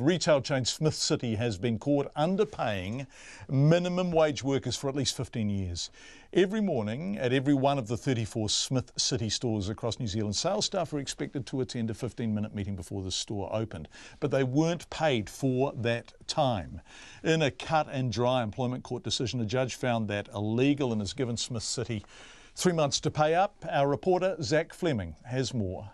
retail chain Smith City has been caught underpaying minimum wage workers for at least 15 years. Every morning at every one of the 34 Smith City stores across New Zealand, sales staff were expected to attend a 15-minute meeting before the store opened, but they weren't paid for that time. In a cut and dry employment court decision, a judge found that illegal and has given Smith City 3 months to pay up. Our reporter Zac Fleming has more.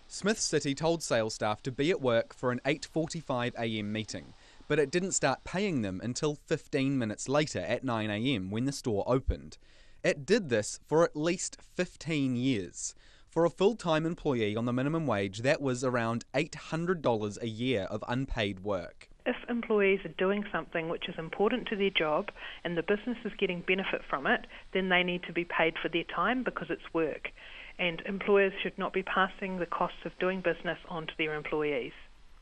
Smith City told sales staff to be at work for an 8:45 a.m. meeting, but it didn't start paying them until 15 minutes later at 9 a.m. when the store opened. It did this for at least 15 years. For a full-time employee on the minimum wage, that was around $800 a year of unpaid work. If employees are doing something which is important to their job and the business is getting benefit from it, then they need to be paid for their time because it's work. And employers should not be passing the costs of doing business on to their employees.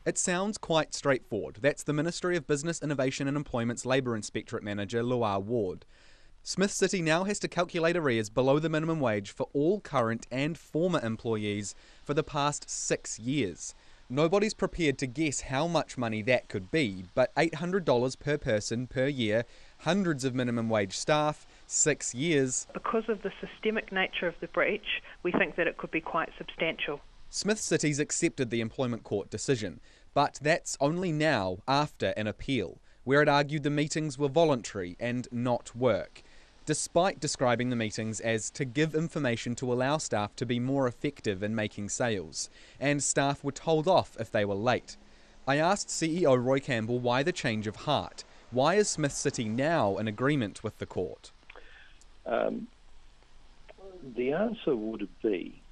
It sounds quite straightforward. That's the Ministry of Business, Innovation and Employment's Labour Inspectorate Manager, Luar Ward. Smith City now has to calculate arrears below the minimum wage for all current and former employees for the past 6 years. Nobody's prepared to guess how much money that could be, but $800 per person per year, hundreds of minimum wage staff, 6 years. Because of the systemic nature of the breach, we think that it could be quite substantial. Smith City's accepted the employment court decision, but that's only now after an appeal, where it argued the meetings were voluntary and not work, despite describing the meetings as to give information to allow staff to be more effective in making sales, and staff were told off if they were late. I asked CEO Roy Campbell why the change of heart. Why is Smith City now in agreement with the court? The answer would be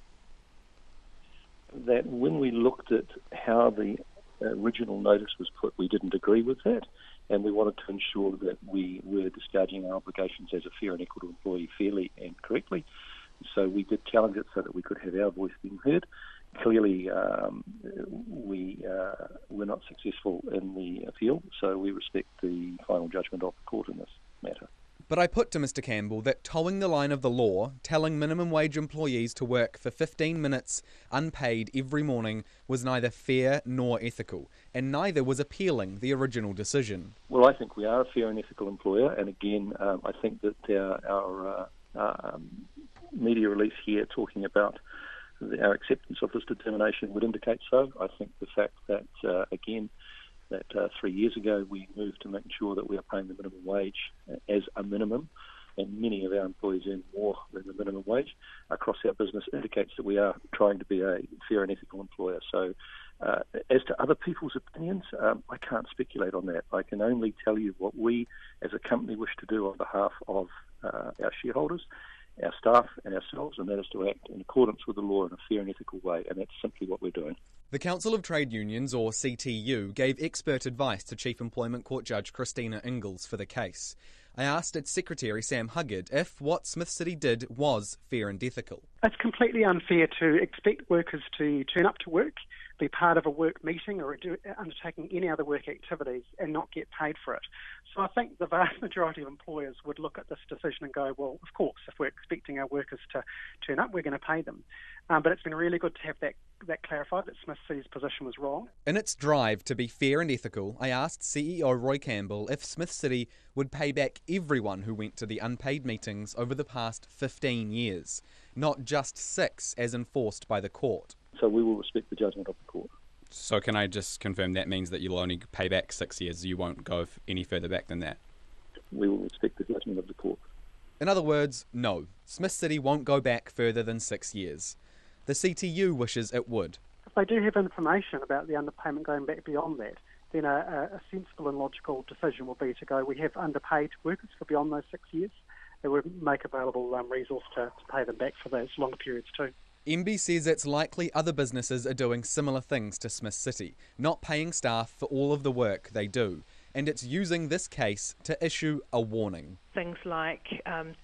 that when we looked at how the original notice was put, we didn't agree with that, and we wanted to ensure that we were discharging our obligations as a fair and equitable employee fairly and correctly. So we did challenge it so that we could have our voice being heard. Clearly, we were not successful in the appeal, so we respect the final judgment of the court in this matter. But I put to Mr Campbell that towing the line of the law, telling minimum wage employees to work for 15 minutes unpaid every morning was neither fair nor ethical, and neither was appealing the original decision. Well, I think we are a fair and ethical employer, and again, I think that our media release here talking about our acceptance of this determination would indicate so. I think the fact that, again, that 3 years ago we moved to making sure that we are paying the minimum wage as a minimum, and many of our employees earn more than the minimum wage across our business, indicates that we are trying to be a fair and ethical employer. So as to other people's opinions, I can't speculate on that. I can only tell you what we as a company wish to do on behalf of our shareholders, our staff and ourselves, and that is to act in accordance with the law in a fair and ethical way, and that's simply what we're doing. The Council of Trade Unions, or CTU, gave expert advice to Chief Employment Court Judge Christina Ingalls for the case. I asked its Secretary Sam Huggard if what Smith City did was fair and ethical. It's completely unfair to expect workers to turn up to work, be part of a work meeting or undertaking any other work activities and not get paid for it. So I think the vast majority of employers would look at this decision and go, well, of course, if we're expecting our workers to turn up, we're going to pay them. But it's been really good to have that clarified, that Smith City's position was wrong. In its drive to be fair and ethical, I asked CEO Roy Campbell if Smith City would pay back everyone who went to the unpaid meetings over the past 15 years, not just 6 as enforced by the court. So we will respect the judgment of the court. So can I just confirm that means that you'll only pay back 6 years, you won't go any further back than that? We will respect the judgment of the court. In other words, no, Smith City won't go back further than 6 years. The CTU wishes it would. If they do have information about the underpayment going back beyond that, then a sensible and logical decision will be to go, we have underpaid workers for beyond those 6 years, and we make available resource to pay them back for those longer periods too. MB says it's likely other businesses are doing similar things to Smith City, not paying staff for all of the work they do, and it's using this case to issue a warning. Things like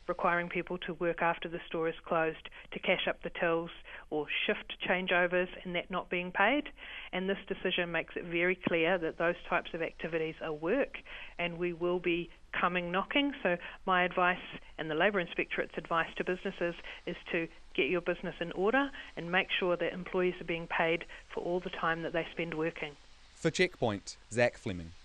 requiring people to work after the store is closed to cash up the tills, or shift changeovers and that not being paid. And this decision makes it very clear that those types of activities are work, and we will be coming knocking. So my advice and the Labour Inspectorate's advice to businesses is to get your business in order and make sure that employees are being paid for all the time that they spend working. For Checkpoint, Zac Fleming.